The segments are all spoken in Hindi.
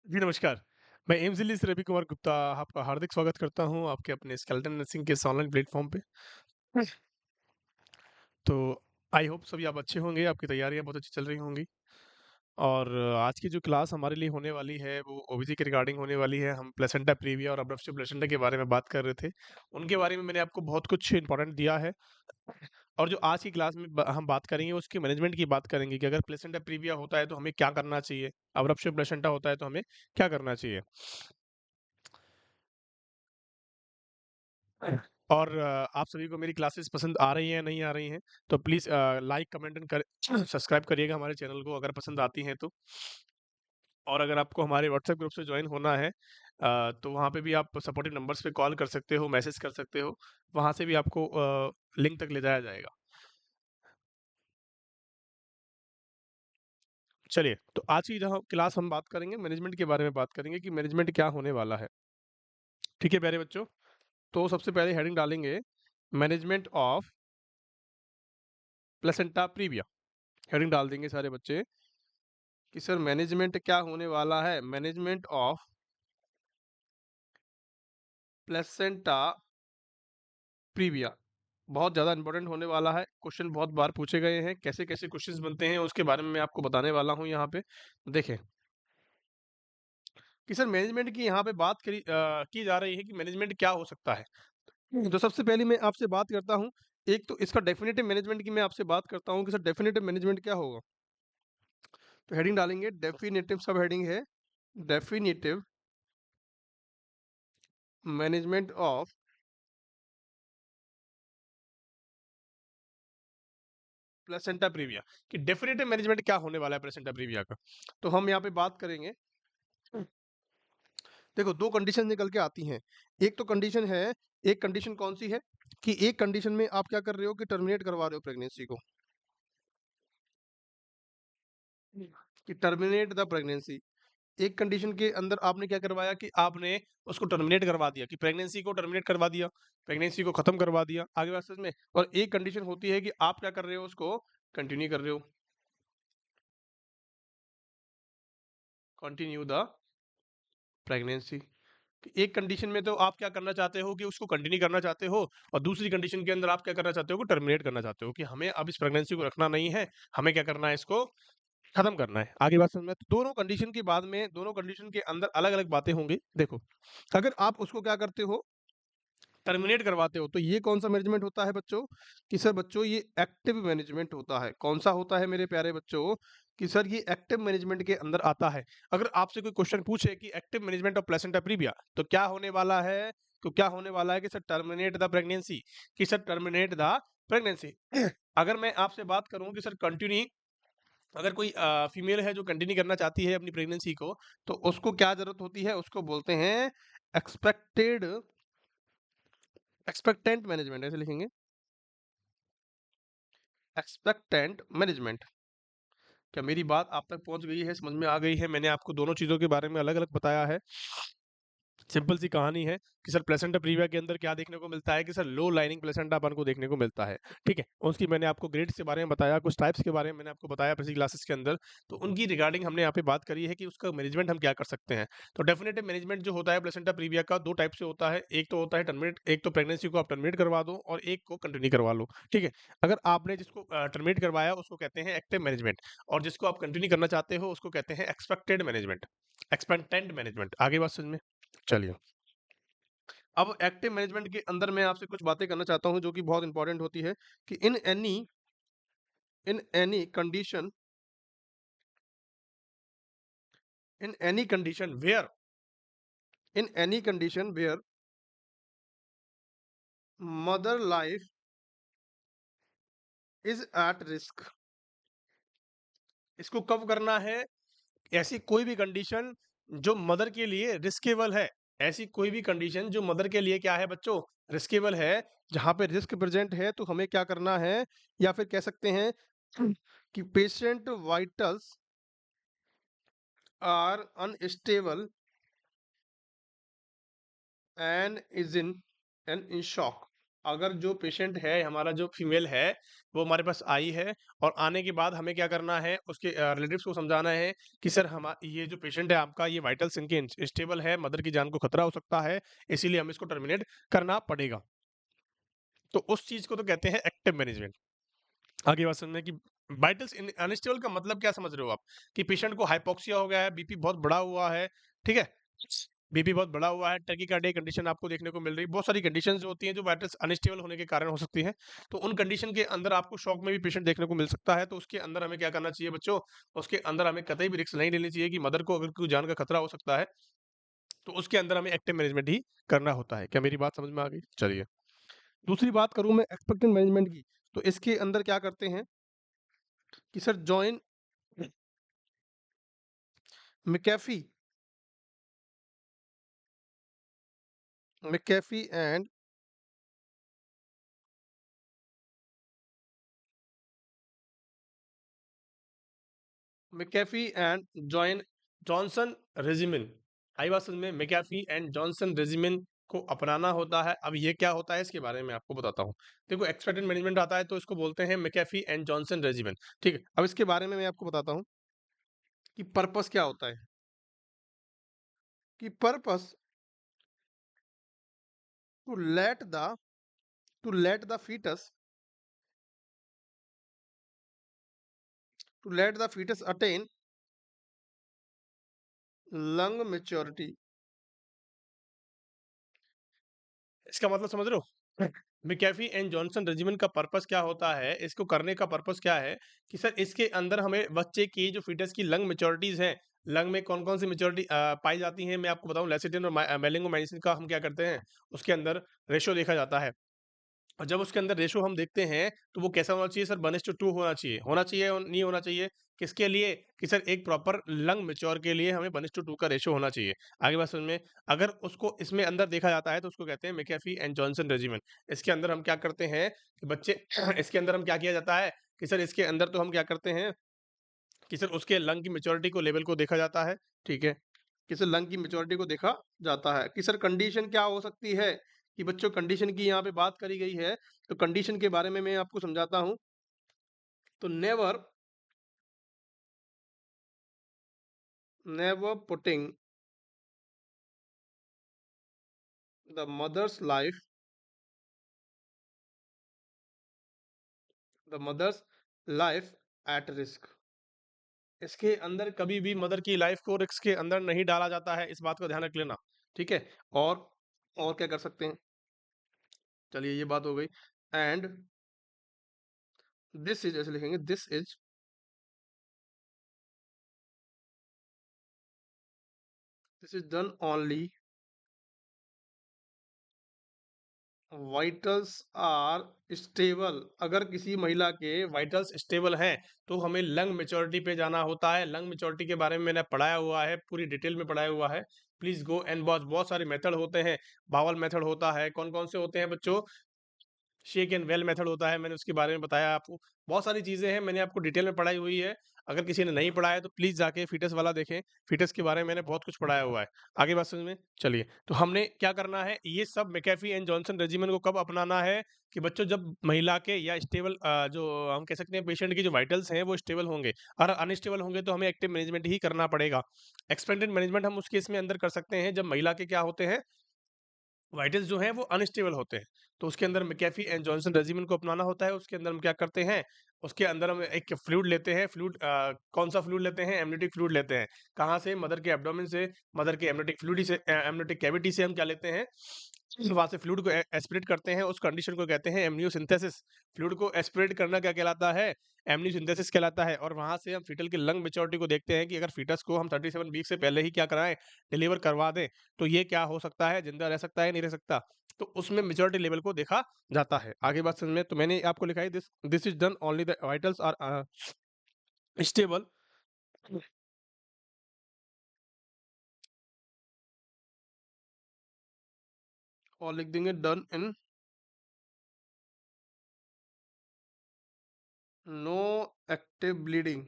जी, नमस्कार। मैं एम्स दिल्ली से रवि कुमार गुप्ता आपका हार्दिक स्वागत करता हूँ आपके अपने स्केलेटन नर्सिंग के इस ऑनलाइन प्लेटफ़ॉर्म पे। तो आई होप सभी आप अच्छे होंगे, आपकी तैयारियाँ बहुत अच्छी चल रही होंगी। और आज की जो क्लास हमारे लिए होने वाली है, वो ओबीसी के रिगार्डिंग होने वाली है। हम प्लेसेंटा प्रीविया और अब्रप्टिव प्लेसेंटा के बारे में बात कर रहे थे। उनके बारे में मैंने आपको बहुत कुछ इम्पोर्टेंट दिया है। और जो आज की क्लास में हम बात करेंगे, उसकी मैनेजमेंट की बात करेंगे कि अगर प्लेसेंटा प्रीविया होता है, तो हमें क्या करना चाहिए? अब्रप्टिव प्लेसेंटा होता है, तो हमें क्या करना चाहिए? और आप सभी को मेरी क्लासेस पसंद आ रही हैं या नहीं आ रही हैं, तो प्लीज़ लाइक, कमेंट एंड कर सब्सक्राइब करिएगा हमारे चैनल को अगर पसंद आती हैं तो। और अगर आपको हमारे व्हाट्सएप ग्रुप से जॉइन होना है तो वहाँ पे भी आप सपोर्टिव नंबर्स पे कॉल कर सकते हो, मैसेज कर सकते हो। वहाँ से भी आपको लिंक तक ले जाया जाएगा। चलिए, तो आज की जहाँ क्लास हम बात करेंगे मैनेजमेंट के बारे में बात करेंगे कि मैनेजमेंट क्या होने वाला है। ठीक है प्यारे बच्चों? तो सबसे पहले हेडिंग डालेंगे management of placenta previa. Heading डाल देंगे सारे बच्चे कि सर मैनेजमेंट क्या होने वाला है? Management of placenta previa. बहुत ज़्यादा इंपॉर्टेंट होने वाला है। क्वेश्चन बहुत बार पूछे गए हैं। कैसे-कैसे क्वेश्चंस बनते हैं उसके बारे में मैं आपको बताने वाला हूँ यहाँ पे। देखें कि सर मैनेजमेंट की यहाँ पे की जा रही है कि मैनेजमेंट क्या हो सकता है? तो सबसे पहले मैं आपसे बात करता हूँ, एक तो इसका डेफिनिटिव मैनेजमेंट की मैं आपसे बात करता हूँ कि सर डेफिनिटिव मैनेजमेंट क्या होगा? तो हेडिंग डालेंगे डेफिनिटिव, सब हेडिंग है definitive management of placenta previa कि डेफिनेटिव मैनेजमेंट क्या होने वाला है प्लेसेंटा प्रीविया का। तो हम यहाँ पे बात करेंगे। देखो 2 कंडीशन निकल के आती हैं। एक तो कंडीशन है, एक कंडीशन कौन-सी है कि एक कंडीशन में आप क्या कर रहे हो कि टर्मिनेट करवा रहे हो प्रेगनेंसी को। कि टर्मिनेट द प्रेगनेंसी। एक कंडीशन के अंदर आपने क्या करवाया कि आपने उसको टर्मिनेट करवा दिया कि प्रेगनेंसी को टर्मिनेट करवा दिया, प्रेगनेंसी को खत्म करवा दिया। आगे बात समझ में? और एक कंडीशन होती है कि आप क्या कर रहे हो उसको कंटिन्यू कर रहे हो। Continue the pregnancy. एक कंडीशन में तो आप क्या करना चाहते हो कि उसको कंटिन्यू करना चाहते हो और दूसरी कंडीशन के अंदर आप क्या करना चाहते हो कि टर्मिनेट करना चाहते हो कि हमें अब इस प्रेगनेंसी को रखना नहीं है, हमें क्या करना है इसको खत्म करना है। आगे बात समझ में? तो दोनों कंडीशन के बाद में दोनों कंडीशन के अंदर अलग-अलग बातें होंगी। देखो, अगर आप उसको क्या करते हो टर्मिनेट करवाते हो तो ये कौन-सा मैनेजमेंट होता है बच्चों? कि सर बच्चों ये एक्टिव मैनेजमेंट होता है। कौन-सा होता है मेरे प्यारे बच्चों? कि सर ये एक्टिव मैनेजमेंट के अंदर आता है। अगर आपसे कोई क्वेश्चन पूछे कि active management of placenta previa तो क्या होने वाला है? तो क्या होने वाला है कि सर टर्मिनेट द प्रेगनेंसी कि सर टर्मिनेट द प्रेगनेंसी। अगर मैं आपसे बात करूँ कि सर कंटिन्यू अगर कोई फीमेल है जो कंटिन्यू करना चाहती है अपनी प्रेगनेंसी को, तो उसको क्या ज़रूरत होती है? उसको बोलते हैं एक्सपेक्टेड एक्सपेक्टेंट मैनेजमेंट ऐसे लिखेंगे एक्सपेक्टेंट मैनेजमेंट। क्या मेरी बात आप तक पहुंच गई है, समझ में आ गई है? मैंने आपको दोनों चीज़ों के बारे में अलग अलग बताया है। सिंपल सी कहानी है कि सर प्लेसेंटा प्रीविया के अंदर क्या देखने को मिलता है कि सर लो लाइनिंग प्लेसेंटा अपन को देखने को मिलता है। ठीक है, उसकी मैंने आपको ग्रेड्स के बारे में बताया, कुछ टाइप्स के बारे में मैंने आपको बताया पिछली क्लासेस के अंदर। तो उनकी रिगार्डिंग हमने यहाँ पे बात करी है कि उसका मैनेजमेंट हम क्या कर सकते हैं। तो डेफिनेटिव मैनेजमेंट जो होता है प्लेसेंटा प्रीविया का दो टाइप से होता है। एक तो होता है टर्मिनेट, एक तो प्रेगनेंसी को आप टर्मिनेट करवा दो और एक को कंटिन्यू करवा लो। ठीक है, अगर आपने जिसको टर्मिनेट करवाया उसको कहते हैं एक्टिव मैनेजमेंट और जिसको आप कंटिन्यू करना चाहते हो उसको कहते हैं एक्सपेक्टेड मैनेजमेंट, एक्सपेक्टेंट मैनेजमेंट। आगे बात समझ में? चलिए, अब एक्टिव मैनेजमेंट के अंदर मैं आपसे कुछ बातें करना चाहता हूं जो कि बहुत इंपॉर्टेंट होती है कि in any condition in any condition where in any condition where mother life is at risk. इसको कब करना है? ऐसी कोई भी कंडीशन जो मदर के लिए रिस्केबल है, ऐसी कोई भी कंडीशन जो मदर के लिए क्या है बच्चों रिस्केबल है, जहां पे रिस्क प्रेजेंट है तो हमें क्या करना है या फिर कह सकते हैं कि patient vitals are unstable and is in shock. अगर जो पेशेंट है, हमारा जो फीमेल है, वो हमारे पास आई है और आने के बाद हमें क्या करना है, उसके रिलेटिव्स को समझाना है कि सर हम ये जो पेशेंट है आपका, ये वाइटल्स इनके स्टेबल है, मदर की जान को खतरा हो सकता है, इसीलिए हमें इसको टर्मिनेट करना पड़ेगा। तो उस चीज को तो कहते हैं एक्टिव मैनेजमेंट। आगे बात समझना कि वाइटल्स अनस्टेबल का मतलब क्या समझ रहे हो आप, कि पेशेंट को हाइपोक्सिया हो गया है, बीपी बहुत बढ़ा हुआ है, ठीक है, बीपी बहुत बढ़ा हुआ है, टैकीकार्डिया कंडीशन आपको देखने को मिल रही है, बहुत सारी कंडीशंस होती हैं जो वाइटल्स अनस्टेबल होने के कारण हो सकती हैं। तो उन कंडीशन के अंदर आपको शॉक में भी पेशेंट देखने को मिल सकता है, तो उसके अंदर हमें क्या करना चाहिए बच्चों, उसके अंदर हमें कतई भी रिस्क नहीं लेनी चाहिए कि मदर को अगर कोई जान का खतरा हो सकता है, तो उसके अंदर हमें एक्टिव मैनेजमेंट ही करना होता है। क्या मेरी बात समझ में आ गई? चलिए, दूसरी बात करूं मैं एक्सपेक्टेड मैनेजमेंट की, तो इसके अंदर क्या करते हैं कि sir join Macafee Macafee and Macafee and join Johnson regimen. आई बात समझ में, मैकेफी एंड जॉनसन रेजिमेन को अपनाना होता है। अब ये क्या होता है इसके बारे में आपको बताता हूँ। देखो, एक्सपेक्टेड मैनेजमेंट आता है तो इसको बोलते हैं मैकेफी एंड जॉनसन रेजिमेन। ठीक है, अब इसके बारे में मैं आपको बताता हूँ कि पर्पस क्या होता है, कि purpose to let the to let the foetus attain lung maturity. इसका मतलब समझ रहे हो? मैकेफी एंड जॉनसन रेजिमेन का पर्पस क्या होता है, इसको करने का पर्पस क्या है, कि सर इसके अंदर हमें बच्चे की जो फीटस की लंग मेच्योरिटीज हैं, लंग में कौन कौन सी मेच्योरिटी पाई जाती हैं, मैं आपको बताऊं, लेसिटिन और मेलिंगो मेडिसिन का हम क्या करते हैं, उसके अंदर रेशो देखा जाता है। और जब उसके अंदर रेशो हम देखते हैं तो वो कैसा होना चाहिए सर, 1:2 होना चाहिए और नहीं होना चाहिए, किसके लिए, कि सर एक प्रॉपर लंग मेच्योर के लिए हमें 1:2 का रेशो होना चाहिए। आगे बात समझ में, अगर उसको इसमें अंदर देखा जाता है तो उसको कहते हैं मैकेफी एंड जॉनसन रेजिमेन। इसके अंदर हम क्या करते हैं कि बच्चे इसके अंदर हम क्या किया जाता है कि सर इसके अंदर तो हम क्या करते हैं कि सर उसके लंग की मेच्योरिटी को लेवल को देखा जाता है, ठीक है, कि सर लंग की मेच्योरिटी को देखा जाता है, कि सर कंडीशन क्या हो सकती है, कि बच्चों कंडीशन की यहाँ पे बात करी गई है, तो कंडीशन के बारे में मैं आपको समझाता हूँ। तो never never putting the mother's life at risk. इसके अंदर कभी भी मदर की लाइफ को रिस्क के अंदर नहीं डाला जाता है, इस बात का ध्यान रख लेना, ठीक है। और और क्या कर सकते हैं, चलिए ये बात हो गई। एंड दिस इज, ऐसे लिखेंगे, this is done only vitals are stable. अगर किसी महिला के वाइटल्स स्टेबल हैं तो हमें लंग मेच्योरिटी पे जाना होता है। लंग मेच्योरिटी के बारे में मैंने पढ़ाया हुआ है, पूरी डिटेल में पढ़ाया हुआ है, प्लीज गो एंड वॉच। बहुत सारे मेथड होते हैं, बावल मेथड होता है, कौन कौन से होते हैं बच्चों, शेक एंड वेल मेथड होता है, मैंने उसके बारे में बताया आपको। बहुत सारी चीजें हैं, मैंने आपको डिटेल में पढ़ाई हुई है। अगर किसी ने नहीं पढ़ा है तो प्लीज जाके फिटनेस वाला देखें, फिटनेस के बारे में मैंने बहुत कुछ पढ़ाया हुआ है। आगे बात समझ में, चलिए, तो हमने क्या करना है, ये सब मैकेफी एंड जॉनसन रेजिमेन को कब अपनाना है, कि बच्चों जब महिला के या स्टेबल जो हम कह सकते हैं पेशेंट की जो वाइटल्स हैं वो स्टेबल होंगे, और अनस्टेबल होंगे तो हमें एक्टिव मैनेजमेंट ही करना पड़ेगा। एक्सपेंडेड मैनेजमेंट हम उसके इसमें अंदर कर सकते हैं जब महिला के क्या होते हैं, वाइटल्स जो हैं वो अनस्टेबल होते हैं, तो उसके अंदर मैकेफी एंड जॉनसन रेजिमेन को अपनाना होता है। उसके अंदर हम क्या करते हैं, उसके अंदर हम एक फ्लूइड लेते हैं, फ्लूइड कौन सा फ्लूइड लेते हैं, एमनियोटिक फ्लूइड लेते हैं। कहाँ से, मदर के एब्डोमेन से, मदर के एमनियोटिक फ्लूइड से, एमनियोटिक कैविटी से हम क्या लेते हैं, वहां से फ्लूइड को एस्पिरेट करते हैं, उस कंडीशन को कहते हैं एमनियोसिंथेसिस। फ्लूइड को एस्पिरेट करना क्या कहलाता है, एमनियोसिंथेसिस कहलाता है। और वहां से हम फीटल की लंग मेच्योरिटी को देखते हैं कि अगर फीटस को हम 37 वीक से पहले ही क्या कराएं, डिलीवर करवा दें, तो ये क्या हो सकता है, जिंदा रह सकता है, नहीं रह सकता, तो उसमें मेच्योरिटी लेवल को देखा जाता है। आगे बात समझ में, तो मैंने आपको लिखा है, this is done only the vitals are stable, और लिख देंगे done in no active bleeding.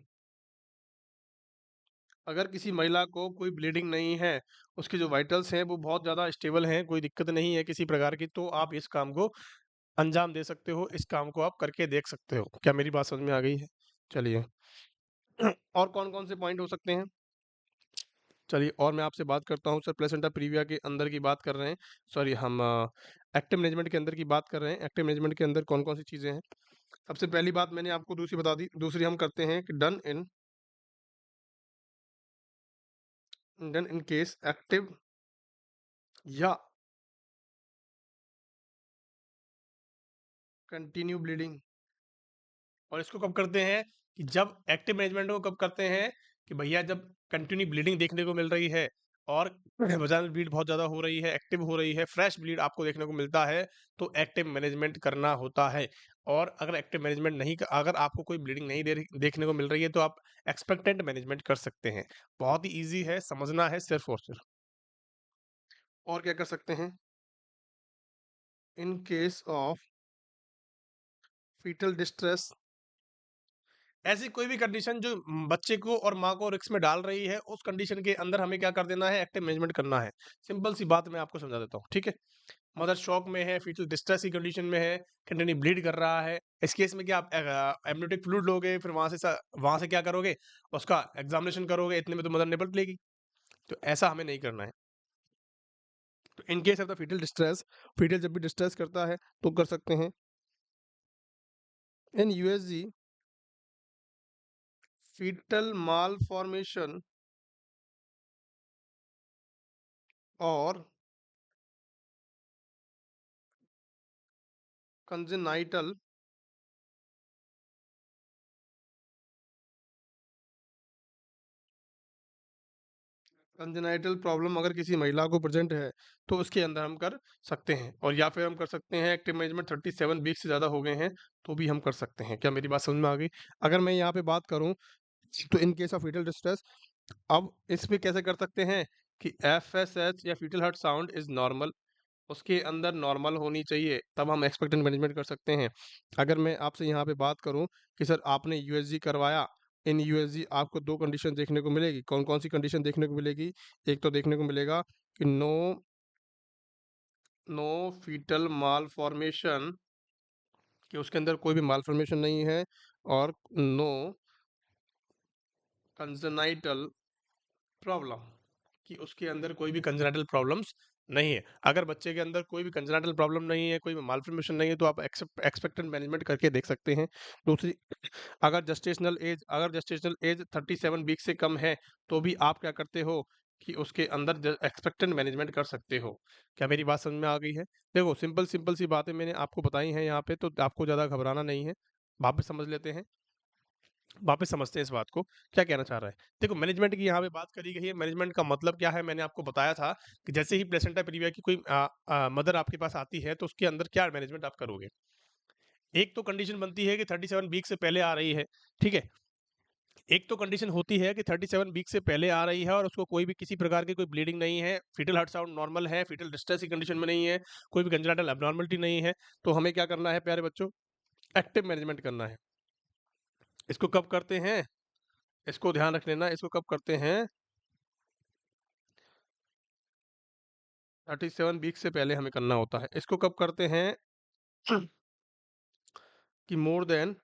अगर किसी महिला को कोई ब्लीडिंग नहीं है, उसके जो वाइटल्स हैं वो बहुत ज़्यादा स्टेबल हैं, कोई दिक्कत नहीं है किसी प्रकार की, तो आप इस काम को अंजाम दे सकते हो, इस काम को आप करके देख सकते हो। क्या मेरी बात समझ में आ गई है? चलिए और कौन-कौन से पॉइंट हो सकते हैं? चलिए और मैं आपसे बात करता हूँ सर, प्लेसेंटा प्रीविया के अंदर की बात कर रहे हैं। सॉरी, हम एक्टिव मैनेजमेंट के अंदर की बात कर रहे हैं। एक्टिव मैनेजमेंट के अंदर कौन-कौन सी चीज़ें हैं? सबसे पहली बात मैंने आपको दूसरी बता दी। दूसरी हम करते हैं कि डन इन केस एक्टिव या कंटिन्यू ब्लीडिंग। और इसको कब करते हैं? कि जब एक्टिव मैनेजमेंट को कब करते हैं? कि भैया जब कंटिन्यू ब्लीडिंग देखने को मिल रही है और वजाइनल ब्लीड बहुत ज़्यादा हो रही है, एक्टिव हो रही है, फ्रेश ब्लीड आपको देखने को मिलता है, तो एक्टिव मैनेजमेंट करना होता है। और अगर एक्टिव मैनेजमेंट नहीं अगर आपको कोई ब्लीडिंग नहीं देखने को मिल रही है, तो आप एक्सपेक्टेंट मैनेजमेंट कर सकते हैं। बहुत ही ईज़ी है, समझना है सिर्फ़ और सिर्फ़। और क्या कर सकते हैं? In case of foetal distress, ऐसी कोई भी कंडीशन जो बच्चे को और माँ को रिस्क में डाल रही है, उस कंडीशन के अंदर हमें क्या कर देना है? एक्टिव मैनेजमेंट करना है। सिंपल सी बात मैं आपको समझा देता हूँ, ठीक है? मदर शॉक में है, फीटल डिस्ट्रेस की कंडीशन में है, कंटिन्यू ब्लीड कर रहा है। इस केस में क्या आप एमनियोटिक फ्लूइड लोगे, फिर वहाँ से क्या करोगे? उसका एग्जामिनेशन करोगे, इतने में तो मदर निपट लेगी। तो ऐसा हमें नहीं करना है। तो in case of the foetal distress, foetal जब भी डिस्ट्रेस करता है, तो कर सकते हैं in USG foetal malformation और कंजेनाइटल कंजेनाइटल प्रॉब्लम अगर किसी महिला को प्रेजेंट है, तो उसके अंदर हम कर सकते हैं। और या फिर हम कर सकते हैं एक्टिव मैनेजमेंट 37 वीक से ज़्यादा हो गए हैं, तो भी हम कर सकते हैं। क्या मेरी बात समझ में आ गई? अगर मैं यहाँ पे बात करूँ, तो in case of foetal distress, अब इसमें कैसे कर सकते हैं कि एफएसएच या foetal heart sound is normal, उसके अंदर नॉर्मल होनी चाहिए, तब हम एक्सपेक्टेंट मैनेजमेंट कर सकते हैं। अगर मैं आपसे यहाँ पे बात करूँ कि सर आपने यूएसजी करवाया, इन यूएसजी आपको 2 कंडीशन देखने को मिलेगी। कौन-कौन सी कंडीशन देखने को मिलेगी? एक तो देखने को मिलेगा कि नो फीटल मालफॉर्मेशन, कि उसके अंदर कोई भी मालफॉर्मेशन नहीं है, और नो कंजेनाइटल प्रॉब्लम, कि उसके अंदर कोई भी कंजेनिटल प्रॉब्लम्स नहीं है। अगर बच्चे के अंदर कोई भी कंजेनिटल प्रॉब्लम नहीं है, कोई भी मालफॉर्मेशन नहीं है, तो आप एक्सपेक्टेंट मैनेजमेंट करके देख सकते हैं। दूसरी, अगर जेस्टेशनल एज 37 वीक से कम है, तो भी आप क्या करते हो कि उसके अंदर एक्सपेक्टेंट मैनेजमेंट कर सकते हो। क्या मेरी बात समझ में आ गई है? देखो, सिंपल सिंपल सी बातें मैंने आपको बताई हैं यहाँ पे, तो आपको ज़्यादा घबराना नहीं है। वापस समझ लेते हैं, वापस समझते हैं इस बात को, क्या कहना चाह रहा है। देखो, मैनेजमेंट की यहाँ पे बात करी गई है। मैनेजमेंट का मतलब क्या है, मैंने आपको बताया था कि जैसे ही प्लेसेंटा प्रीविया की कोई मदर आपके पास आती है, तो उसके अंदर क्या मैनेजमेंट आप करोगे। एक तो कंडीशन बनती है कि 37 वीक से पहले आ रही है, ठीक है। एक तो कंडीशन होती है कि 37 वीक से पहले आ रही है और उसको कोई भी किसी प्रकार की कोई ब्लीडिंग नहीं है, फीटल हार्ट साउंड नॉर्मल है, फीटल डिस्ट्रेस की कंडीशन में नहीं है, कोई भी कंजेनिटल एब्नॉर्मलिटी नहीं है। तो हमें क्या करना है प्यारे बच्चों? एक्टिव मैनेजमेंट करना है। इसको कब करते हैं? इसको ध्यान रख लेना, इसको कब करते हैं? 37 वीक से पहले हमें करना होता है। इसको कब करते हैं? कि मोर देन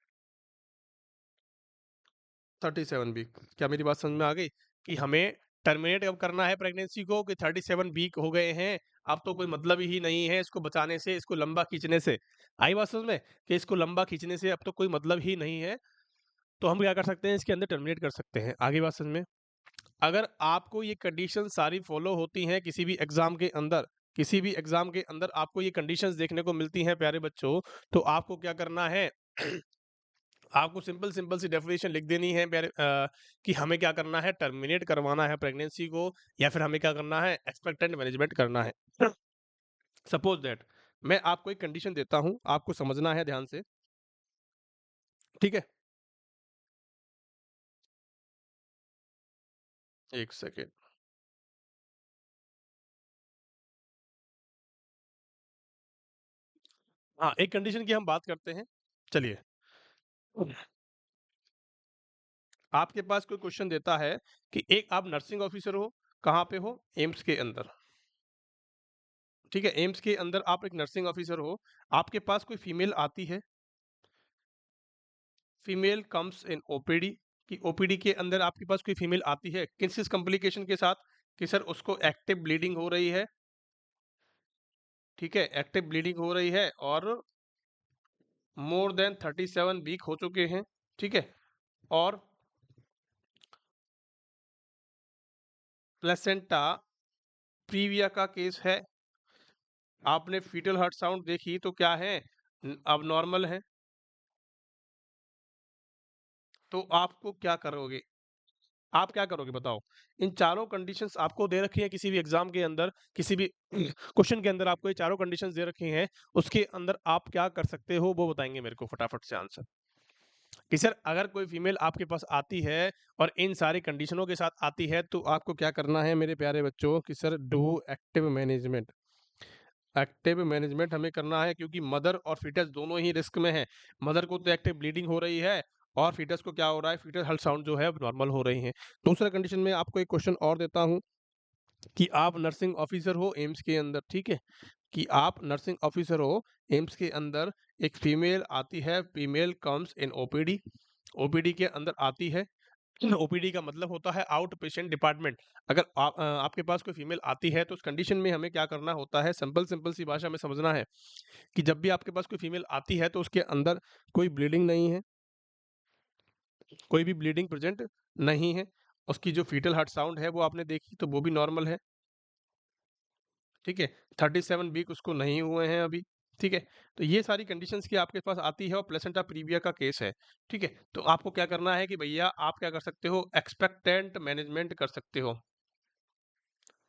37 वीक। क्या मेरी बात समझ में आ गई? कि हमें टर्मिनेट कब करना है प्रेगनेंसी को? कि 37 वीक हो गए हैं, अब तो कोई मतलब ही नहीं है इसको बचाने से, इसको लंबा खींचने से। आई बात समझ में? कि इसको लंबा खींचने से अब तो कोई मतलब ही नहीं है, तो हम क्या कर सकते हैं? इसके अंदर टर्मिनेट कर सकते हैं। आगे बात समझ में? अगर आपको ये कंडीशन सारी फॉलो होती हैं किसी भी एग्जाम के अंदर आपको ये कंडीशंस देखने को मिलती हैं प्यारे बच्चों, तो आपको क्या करना है? आपको सिंपल सिंपल सी डेफिनेशन लिख देनी है कि हमें क्या करना है? टर्मिनेट करवाना है प्रेगनेंसी को, या फिर हमें क्या करना है? एक्सपेक्टेंट मैनेजमेंट करना है। सपोज दैट मैं आपको एक कंडीशन देता हूं, आपको समझना है ध्यान से, ठीक है? एक सेकेंड। हाँ, एक कंडीशन की हम बात करते हैं। चलिए, आपके पास कोई क्वेश्चन देता है कि एक आप नर्सिंग ऑफिसर हो, कहाँ पे हो? एम्स के अंदर। ठीक है? एम्स के अंदर आप एक नर्सिंग ऑफिसर हो, आपके पास कोई फीमेल आती है, फीमेल कम्स इन ओपीडी कि ओपीडी के अंदर आपके पास कोई फीमेल आती है, किस कॉम्प्लिकेशन के साथ कि सर उसको एक्टिव ब्लीडिंग हो रही है, ठीक है? एक्टिव ब्लीडिंग हो रही है और मोर देन 37 वीक हो चुके हैं, ठीक है? और प्लेसेंटा प्रीविया का केस है, आपने फीटल हार्ट साउंड देखी तो क्या है? अब नॉर्मल है, तो आपको क्या करोगे? आप क्या करोगे बताओ? इन चारों कंडीशंस आपको दे रखी है किसी भी एग्जाम के अंदर, किसी भी क्वेश्चन के अंदर आपको ये चारों कंडीशंस दे रखी हैं, उसके अंदर आप क्या कर सकते हो वो बताएंगे मेरे को फटाफट से आंसर। कि सर अगर कोई फीमेल आपके पास आती है और इन सारी कंडीशनों के साथ आती है तो आपको क्या करना है मेरे प्यारे बच्चों कि sir do active management. Active management हमें करना है क्योंकि मदर और फीटस दोनों ही रिस्क में है। मदर को तो एक्टिव ब्लीडिंग हो रही है और फीटस को क्या हो रहा है, फीटस हल साउंड जो है नॉर्मल हो रही है। दूसरा कंडीशन में आपको एक क्वेश्चन और देता हूँ कि आप नर्सिंग ऑफिसर हो एम्स के अंदर, ठीक है? कि आप नर्सिंग ऑफिसर हो एम्स के अंदर, एक फीमेल आती है, female comes in OPD, OPD के अंदर आती है। ओपीडी का मतलब होता है आउट पेशेंट डिपार्टमेंट। अगर आपके पास कोई फीमेल आती है तो उस कंडीशन में हमें क्या करना होता है, सिंपल सिंपल सी भाषा में समझना है कि जब भी आपके पास कोई फीमेल आती है तो उसके अंदर कोई ब्लीडिंग नहीं है, कोई भी ब्लीडिंग प्रेजेंट नहीं है, उसकी जो फीटल हार्ट साउंड है वो आपने देखी तो वो भी नॉर्मल है, ठीक है? 37 वीक उसको नहीं हुए हैं अभी, ठीक है? तो ये सारी कंडीशंस की आपके पास आती है और प्लेसेंटा प्रीविया का केस है, ठीक है? तो आपको क्या करना है कि भैया आप क्या कर सकते हो, एक्सपेक्टेंट मैनेजमेंट कर सकते हो।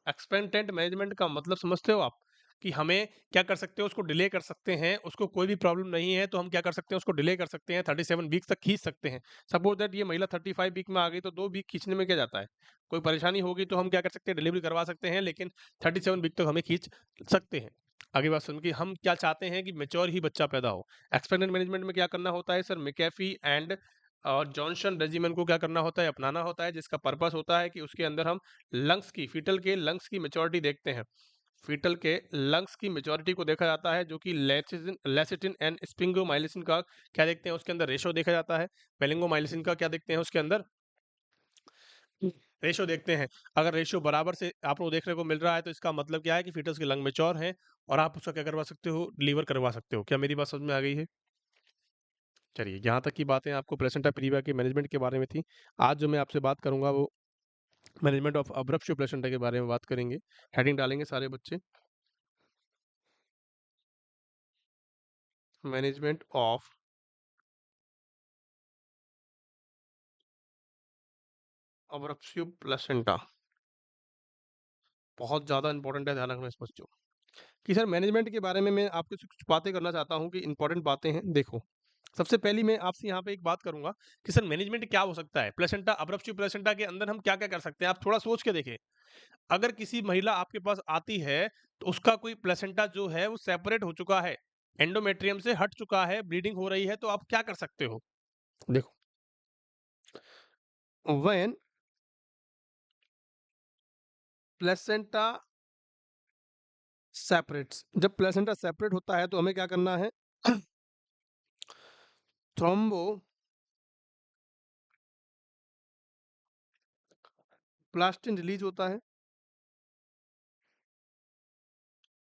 एक्सपेक्टेंट मैनेजमेंट का मतलब समझते हो आप? कि हमें क्या कर सकते हो, उसको डिले कर सकते हैं, उसको कोई भी प्रॉब्लम नहीं है तो हम क्या कर सकते हैं, उसको डिले कर सकते हैं, 37 वीक्स तक खींच सकते हैं। सपोज दैट ये महिला 35 वीक में आ गई तो 2 वीक खींचने में क्या जाता है? कोई परेशानी होगी तो हम क्या कर सकते हैं, डिलीवरी करवा सकते हैं, लेकिन 37 वीक तक हमें खींच सकते हैं। आगे बात सुन कि हम क्या चाहते हैं कि मैच्योर ही बच्चा पैदा हो। एक्सपेक्टेंट मैनेजमेंट में क्या करना होता है सर, मैकेफी एंड और जॉनसन रेजिमेंट को क्या करना होता है, अपनाना होता है, जिसका पर्पस होता है कि उसके अंदर हम लंग्स की, फीटल के लंग्स की मैच्योरिटी देखते हैं। फीटल के लंग्स की मैच्योरिटी को देखा जाता है, जो कि लेसिटिन एंड स्पिंगोमाइलिन का क्या देखते हैं उसके अंदर, रेशो देखा जाता है। मेलिंगोमाइलिन का क्या देखते हैं उसके अंदर, रेशो देखते हैं। अगर रेशो बराबर से आपको देखने को मिल रहा है तो इसका मतलब क्या है कि फीटस के लंग मैच्योर हैं और आप उसका क्या करवा सकते हो, डिलीवर करवा सकते हो। क्या मेरी बात समझ में आ गई है? चलिए, यहाँ तक की बातें आपको प्लेसेंटा प्रीविया के मैनेजमेंट के बारे में थी। आज जो मैं आपसे बात करूंगा वो मैनेजमेंट ऑफ अब्रप्शो प्लेसेंटा के बारे में बात करेंगे। हेडिंग डालेंगे सारे बच्चे, मैनेजमेंट ऑफ अब्रप्शो प्लेसेंटा। बहुत ज़्यादा इंपॉर्टेंट है, ध्यान रखना इस बच्चों कि सर मैनेजमेंट के बारे में मैं आपके से कुछ बातें करना चाहता हूँ कि इंपॉर्टेंट बातें हैं। देखो, सबसे पहली मैं आपसे यहाँ पे एक बात करूंगा कि सर मैनेजमेंट क्या हो सकता है, प्लेसेंटा अब्रप्शो प्लेसेंटा के अंदर हम क्या क्या कर सकते हैं, आप थोड़ा सोच के देखें। अगर किसी महिला आपके पास आती है तो उसका कोई प्लेसेंटा जो है वो सेपरेट हो चुका है, एंडोमेट्रियम से हट चुका है, ब्लीडिंग हो रही है, तो आप क्या कर सकते हो? देखो, व्हेन प्लेसेंटा सेपरेट्स, जब प्लेसेंटा सेपरेट होता है तो हमें क्या करना है, थ्रोम्बो प्लास्टिन रिलीज होता है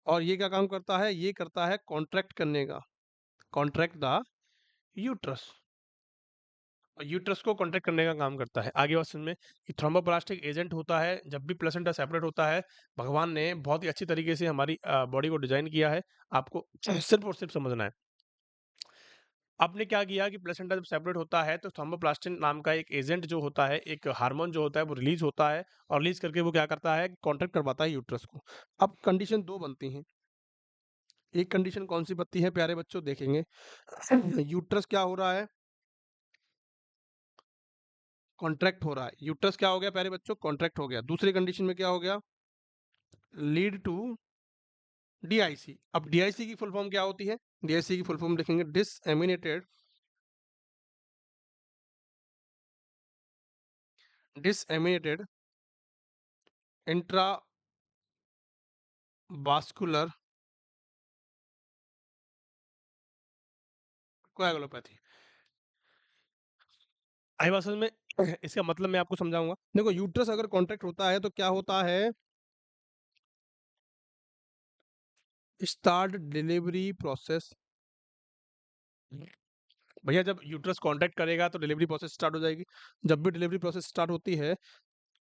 और ये क्या काम करता है, ये करता है कॉन्ट्रैक्ट करने का, कॉन्ट्रैक्ट द यूट्रस, यूट्रस को कॉन्ट्रैक्ट करने का काम करता है। आगे बात सुन में कि थ्रोम्बोप्लास्टिक एजेंट होता है, जब भी प्लेसेंटा सेपरेट होता है, भगवान ने बहुत ही अच्छी तरीके से हमारी बॉडी को डिजाइन किया है, आपको सिर्फ और सिर्फ समझना है। आपने क्या किया कि प्लेसेंटा जब सेपरेट होता है तो थ्रोम्बोप्लास्टिन नाम का एक एजेंट जो होता है, एक हार्मोन जो होता है वो रिलीज होता है और रिलीज करके वो क्या करता है, कॉन्ट्रैक्ट करवाता है यूट्रस को। अब कंडीशन दो बनती हैं। एक कंडीशन कौन सी बनती है प्यारे बच्चों, देखेंगे यूट्रस क्या हो रहा है, कॉन्ट्रैक्ट हो रहा है। यूट्रस क्या हो गया प्यारे बच्चों, कॉन्ट्रैक्ट हो गया। दूसरी कंडीशन में क्या हो गया, लीड टू डीआईसी। अब डीआईसी की फुल फॉर्म क्या होती है, डीआईसी की फुल फॉर्म लिखेंगे डिसएमिनेटेड इंट्रा वास्कुलर कोएगुलोपैथी। आई बात समझ में? इसका मतलब मैं आपको समझाऊंगा। देखो, यूट्रस अगर कॉन्ट्रैक्ट होता है तो क्या होता है, स्टार्ट डिलीवरी प्रोसेस। भैया जब यूट्रस कॉन्ट्रैक्ट करेगा तो डिलीवरी प्रोसेस स्टार्ट हो जाएगी। जब भी डिलीवरी प्रोसेस स्टार्ट होती है,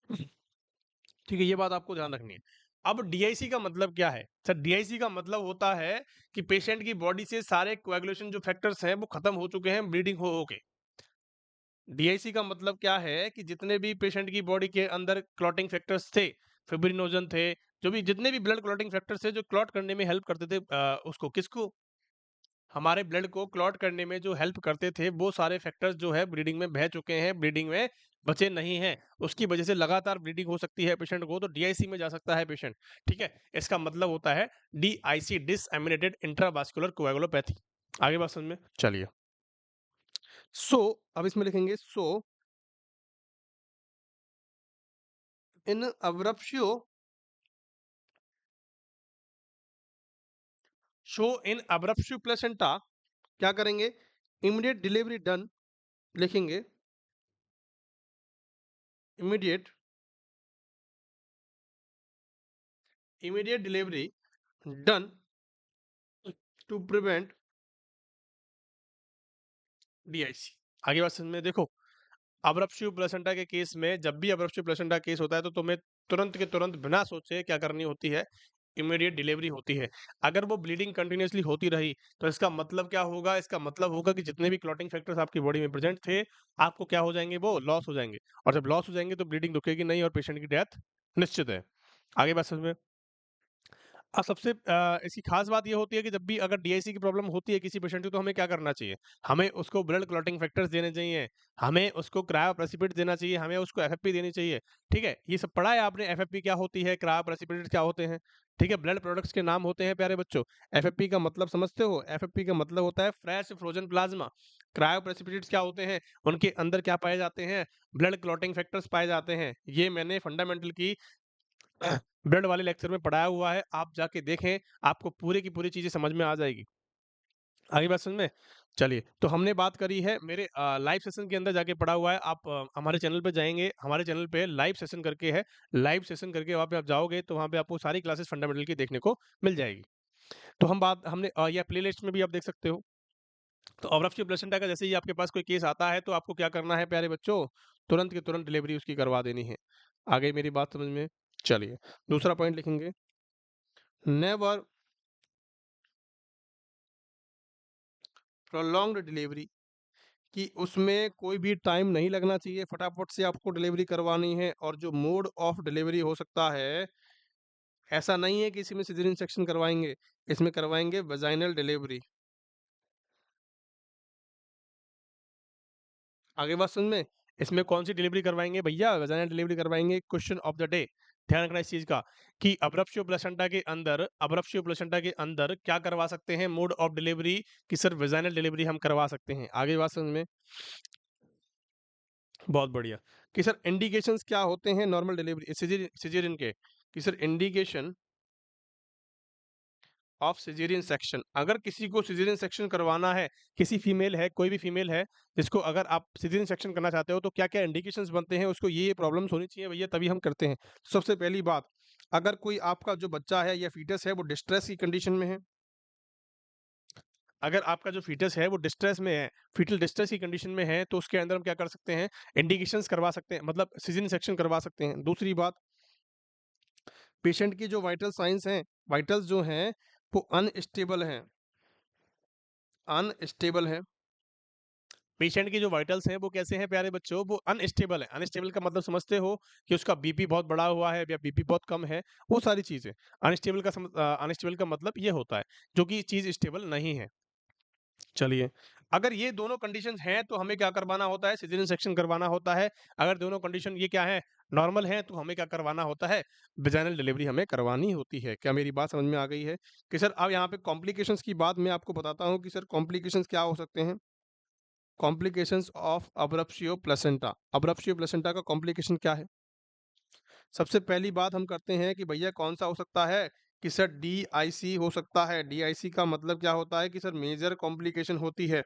ठीक है, ये बात आपको ध्यान रखनी है। अब डीआईसी का मतलब क्या है सर? डीआईसी का मतलब होता है कि पेशेंट की बॉडी से सारे कोएगुलेशन जो फैक्टर्स हैं वो खत्म हो चुके हैं ब्लीडिंग हो के। डीआईसी का मतलब क्या है कि जितने भी पेशेंट की बॉडी के अंदर क्लॉटिंग फैक्टर्स थे, फिब्रिनोजन थे, जो भी जितने भी ब्लड क्लॉटिंग फैक्टर्स थे जो क्लॉट करने में हेल्प करते थे, उसको किसको, हमारे ब्लड को क्लॉट करने में जो हेल्प करते थे, वो सारे फैक्टर्स जो है ब्लीडिंग में बह चुके हैं, ब्लीडिंग में बचे नहीं हैं। उसकी वजह से लगातार ब्लीडिंग हो सकती है पेशेंट को, तो डीआईसी में जा सकता है पेशेंट। ठीक है, इसका मतलब होता है डीआईसी, डिसएमिनेटेड इंट्रावास्कुलर कोएगुलोपैथी। आगे बात समझ में? चलिए, सो अब इसमें लिखेंगे, सो इन अब्रप्शियो, शो इन अब्रप्शियो प्लेसेंटा, क्या करेंगे, इमीडिएट डिलीवरी डन, लिखेंगे immediate, immediate delivery done to prevent DIC. आगे बात समझ में? देखो, अब्रप्शियो प्लेसेंटा के केस में, जब भी अब्रप्शियो प्लेसेंटा केस होता है तो तुम्हें तुरंत के तुरंत बिना सोचे क्या करनी होती है, इमीडिएट डिलीवरी होती है। अगर वो ब्लीडिंग कंटिन्यूअसली होती रही तो इसका मतलब क्या होगा, इसका मतलब होगा कि जितने भी क्लॉटिंग फैक्टर्स आपकी बॉडी में प्रेजेंट थे, आपको क्या हो जाएंगे, वो लॉस हो जाएंगे। और जब लॉस हो जाएंगे तो ब्लीडिंग रुकेगी नहीं और पेशेंट की डेथ निश्चित है। आगे बात समझ में? सबसे इसकी खास बात ये होती है कि जब भी अगर डीआईसी की प्रॉब्लम होती है किसी पेशेंट को, तो हमें क्या करना चाहिए, हमें उसको ब्लड क्लॉटिंग फैक्टर्स देने चाहिए, हमें उसको क्रायोप्रेसिपिट देना चाहिए, हमें उसको एफएफपी देनी चाहिए। ठीक है, ये सब पढ़ा है आपने, एफएफपी क्या होती है, क्रायोप्रेसिपिट क्या होते हैं। ठीक है, ब्लड प्रोडक्ट्स के नाम होते हैं प्यारे बच्चों। एफएफपी का मतलब समझते हो? एफएफपी का मतलब होता है फ्रेश फ्रोजन प्लाज्मा। क्रायोप्रेसिपिटेट्स क्या होते हैं, उनके अंदर क्या पाए जाते हैं, ब्लड क्लॉटिंग फैक्टर्स पाए जाते हैं। ये मैंने फंडामेंटल की ब्लड वाले लेक्चर में पढ़ाया हुआ है, आप जाके देखें, आपको पूरी की पूरी चीजें समझ में आ जाएगी। आगे बात समझ में? चलिए, तो हमने बात करी है, मेरे लाइव सेशन के अंदर जाके पढ़ा हुआ है। आप हमारे चैनल पे जाएंगे, हमारे चैनल पे लाइव सेशन करके है, लाइव सेशन करके वहाँ पे आप जाओगे तो वहाँ पे आपको सारी क्लासेस फंडामेंटल की देखने को मिल जाएगी। तो हम बात हमने या प्ले लिस्ट में भी आप देख सकते हो। तो अब्रप्शियो प्लेसेंटा का जैसे ही आपके पास कोई केस आता है तो आपको क्या करना है प्यारे बच्चों, तुरंत के तुरंत डिलीवरी उसकी करवा देनी है। आगे मेरी बात समझ में? चलिए, दूसरा पॉइंट लिखेंगे, नेवर प्रोलॉन्ग्ड डिलीवरी, कि उसमें कोई भी टाइम नहीं लगना चाहिए, फटाफट से आपको डिलीवरी करवानी है। और जो मोड ऑफ डिलीवरी हो सकता है, ऐसा नहीं है कि इसी में सिजेरियन सेक्शन करवाएंगे, इसमें करवाएंगे वेजाइनल डिलीवरी। आगे बात समझ में? इसमें कौन सी डिलीवरी करवाएंगे भैया? वेजाइनल डिलीवरी करवाएंगे। क्वेश्चन ऑफ द डे, ध्यान रखना इस चीज का, कि अब्रप्शियो प्लेसेंटा के अंदर, अब्रप्शियो प्लेसेंटा के अंदर क्या करवा सकते हैं, मोड ऑफ डिलीवरी, कि सर वेजाइनल डिलीवरी हम करवा सकते हैं। आगे बात समझ में? बहुत बढ़िया। कि सर इंडिकेशंस क्या होते हैं नॉर्मल डिलीवरी सिजेरियन के, कि sir indication of caesarean section, अगर किसी को सिजेरियन सेक्शन करवाना है, किसी फीमेल है, कोई भी फीमेल है जिसको अगर आप सिजेरियन सेक्शन करना चाहते हो, तो क्या क्या इंडिकेशंस बनते हैं, उसको ये प्रॉब्लम्स होनी चाहिए भैया, तभी हम करते हैं। सबसे पहली बात, अगर कोई आपका जो बच्चा है या फीटस है वो डिस्ट्रेस की कंडीशन में है, अगर आपका जो फीटस है वो डिस्ट्रेस में है, फीटल डिस्ट्रेस की कंडीशन में है, तो उसके अंदर हम क्या कर सकते हैं, इंडिकेशंस करवा सकते हैं, मतलब सिजेरियन सेक्शन करवा सकते हैं। दूसरी बात, पेशेंट की जो वाइटल साइंस हैं, वाइटल्स जो हैं वो अनस्टेबल हैं, अनस्टेबल है। पेशेंट की जो वाइटल्स हैं वो कैसे हैं प्यारे बच्चों, वो अनस्टेबल है। अनस्टेबल का मतलब समझते हो, कि उसका बीपी बहुत बढ़ा हुआ है या बीपी बहुत कम है, वो सारी चीजें। अनस्टेबल का मतलब ये होता है जो कि चीज स्टेबल नहीं है। चलिए, अगर ये दोनों कंडीशंस हैं तो हमें क्या करवाना होता है, सिजेरियन सेक्शन करवाना होता है। अगर दोनों कंडीशन ये क्या है, नॉर्मल है, तो हमें क्या करवाना होता है, वेजाइनल डिलीवरी हमें करवानी होती है। क्या मेरी बात समझ में आ गई है? कि सर अब यहाँ पे कॉम्प्लिकेशंस की बात मैं आपको बताता हूँ, कि सर कॉम्प्लिकेशंस क्या हो सकते हैं। कॉम्प्लिकेशंस ऑफ अब्रप्शियो प्लेसेंटा, अब्रप्शियो प्लेसेंटा का कॉम्प्लिकेशन क्या है? सबसे पहली बात हम करते हैं कि भैया कौन सा हो सकता है, कि सर DIC हो सकता है। DIC का मतलब क्या होता है कि सर मेजर कॉम्प्लिकेशन होती है।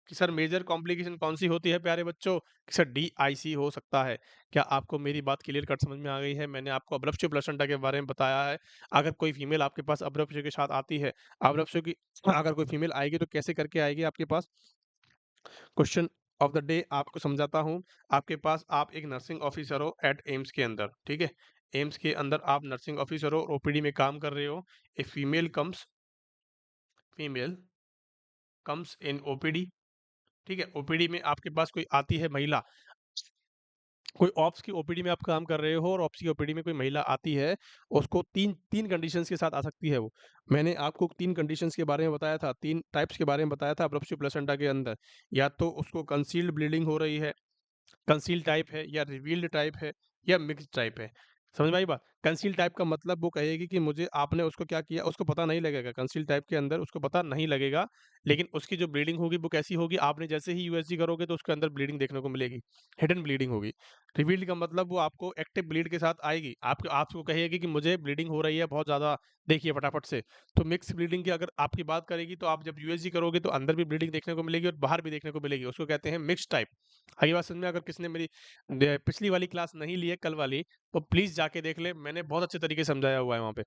कि सर मेजर कॉम्प्लिकेशन कौन-सी होती है प्यारे बच्चों? कि सर DIC हो सकता है। क्या आपको मेरी बात क्लियर कट समझ में आ गई है? मैंने आपको अब्रप्शन प्लेसेंटा के बारे में बताया है। अगर कोई फीमेल आपके पास अब्रप्शन के साथ आती है, अब्रप्शन की अगर कोई फीमेल आएगी तो कैसे करके आएगी आपके पास? क्वेश्चन ऑफ द डे आपको समझाता हूँ। आपके पास आप एक नर्सिंग ऑफिसर हो एट एम्स के अंदर, ठीक है? एम्स के अंदर आप नर्सिंग ऑफिसर हो, ओपीडी में काम कर रहे हो। A female comes in OPD, ठीक है? ओपीडी में आपके पास कोई आती है महिला, कोई ऑप्स की ओपीडी में आप काम कर रहे हो और ऑप्स की ओपीडी में कोई महिला आती है, उसको 3 कंडीशंस के साथ आ सकती है वो। मैंने आपको 3 कंडीशंस के बारे में बताया था, 3 टाइप्स के बारे में बताया था अब्रप्शन प्लेसेंटा के अंदर। या तो उसको कंसील्ड ब्लीडिंग हो रही है, कंसील टाइप है या रिवील्ड टाइप है या मिक्स्ड टाइप है। समझ में आई बात? कंसील टाइप का मतलब वो कहेगी कि मुझे आपने उसको क्या किया, उसको पता नहीं लगेगा। कंसील टाइप के अंदर उसको पता नहीं लगेगा, लेकिन उसकी जो ब्लीडिंग होगी वो कैसी होगी? आपने जैसे ही यूएसजी करोगे तो उसके अंदर ब्लीडिंग देखने को मिलेगी, हिडन ब्लीडिंग होगी। रिवील्ड का मतलब वो आपको एक्टिव ब्लीड के साथ आएगी, आपको आपको कहेगी कि मुझे ब्लीडिंग हो रही है बहुत ज़्यादा, देखिए फटाफट से। तो मिक्स ब्लीडिंग की अगर आपकी बात करेगी तो आप जब यूएसजी करोगे तो अंदर भी ब्लीडिंग देखने को मिलेगी और बाहर भी देखने को मिलेगी, उसको कहते हैं मिक्स्ड टाइप। आगे बात समझ में? अगर किसी ने मेरी पिछली वाली क्लास नहीं ली है कल वाली, तो प्लीज जाके देख ले, मैंने बहुत अच्छे तरीके से समझाया हुआ है वहाँ पे।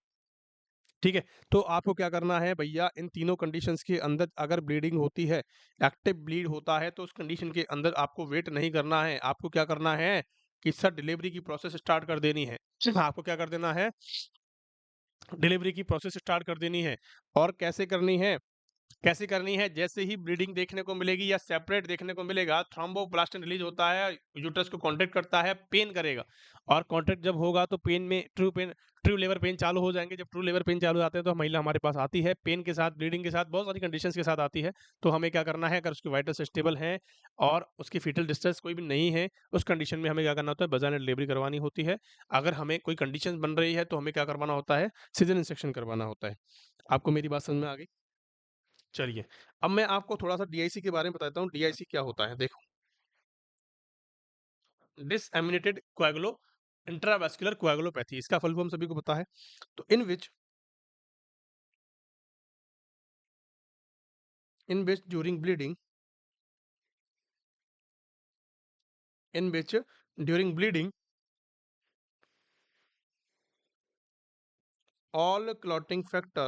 ठीक है? तो आपको क्या करना है भैया, इन तीनों कंडीशंस के अंदर अगर ब्लीडिंग होती है, एक्टिव ब्लीड होता है, तो उस कंडीशन के अंदर आपको वेट नहीं करना है। आपको क्या करना है कि सर डिलीवरी की प्रोसेस स्टार्ट कर देनी है। आपको क्या कर देना है? डिलीवरी की प्रोसेस स्टार्ट कर देनी है। और कैसे करनी है? कैसे करनी है? जैसे ही ब्लीडिंग देखने को मिलेगी या सेपरेट देखने को मिलेगा, थ्रोम्बोप्लास्टिन रिलीज होता है, यूट्रस को कॉन्ट्रैक्ट करता है, पेन करेगा। और कॉन्ट्रैक्ट जब होगा तो पेन में ट्रू लेबर पेन चालू हो जाएंगे। जब ट्रू लेबर पेन चालू हो जाते हैं तो महिला हमारे पास आती है, पेन के साथ, ब्लीडिंग के साथ, बहुत सारी कंडीशंस के साथ आती है। तो हमें क्या करना है, अगर उसकी वाइटल्स स्टेबल हैं और उसकी फीटल डिस्ट्रेस कोई भी नहीं है, उस कंडीशन में हमें क्या करना होता है? वजाइनल डिलीवरी करवानी होती है। अगर हमें कोई कंडीशन बन रही है तो हमें क्या करवाना होता है? सीजन इंसेक्शन करवाना होता है। आपको मेरी बात समझ में आ गई? चलिए, अब मैं आपको थोड़ा-सा डीआईसी के बारे में बताता हूँ, डीआईसी क्या होता है? देखो, डिसएमिनेटेड कोएगुलो इंट्रावेस्कुलर कोएगुलोपैथी, इसका फुल फॉर्म सभी को पता है। तो in which during bleeding all clotting factor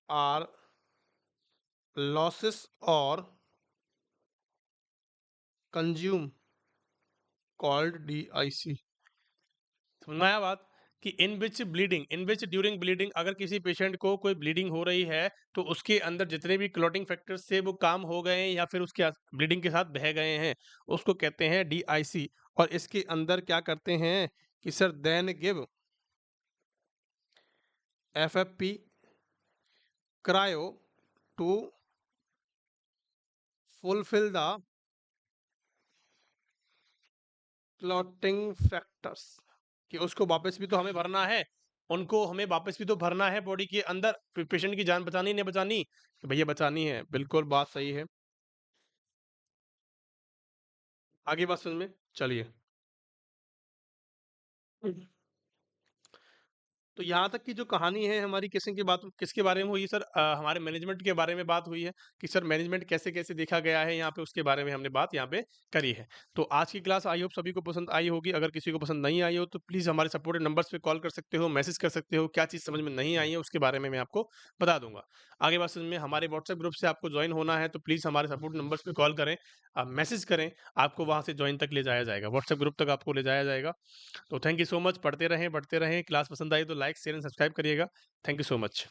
are losses or consume called DIC। समझ में आया बात? कि इन विच ड्यूरिंग ब्लीडिंग, अगर किसी पेशेंट को कोई ब्लीडिंग हो रही है तो उसके अंदर जितने भी क्लॉटिंग फैक्टर्स थे वो काम हो गए हैं या फिर उसके ब्लीडिंग के साथ बह गए हैं, उसको कहते हैं DIC। और इसके अंदर क्या करते हैं कि sir then give FFP cryo to fulfil the clotting factors, कि उसको वापस भी तो हमें भरना है, उनको हमें वापस भी तो भरना है बॉडी के अंदर। पेशेंट की जान बचानी नहीं बचानी? कि भैया बचानी है, बिल्कुल बात सही है। आगे बात समझ में? चलिए। तो यहाँ तक की जो कहानी है हमारी, किसके बारे में हुई सर? हमारे मैनेजमेंट के बारे में बात हुई है कि सर मैनेजमेंट कैसे-कैसे देखा गया है यहाँ पे, उसके बारे में हमने बात यहाँ पे करी है। तो आज की क्लास आई होप सभी को पसंद आई होगी। अगर किसी को पसंद नहीं आई हो तो प्लीज़ हमारे सपोर्टेड नंबर्स पे कॉल कर सकते हो, मैसेज कर सकते हो, क्या चीज़ समझ में नहीं आई है उसके बारे में मैं आपको बता दूँगा। आगे बात समझ में? हमारे व्हाट्सएप ग्रुप से आपको जॉइन होना है तो प्लीज़ हमारे सपोर्ट नंबर्स पे कॉल करें, मैसेज करें, आपको वहाँ से जॉइन तक ले जाया जाएगा, व्हाट्सएप ग्रुप तक आपको ले जाया जाएगा। तो थैंक यू सो मच, पढ़ते रहें, बढ़ते रहें। क्लास पसंद आई तो लाइक, शेयर एंड सब्सक्राइब करिएगा। Thank you so much.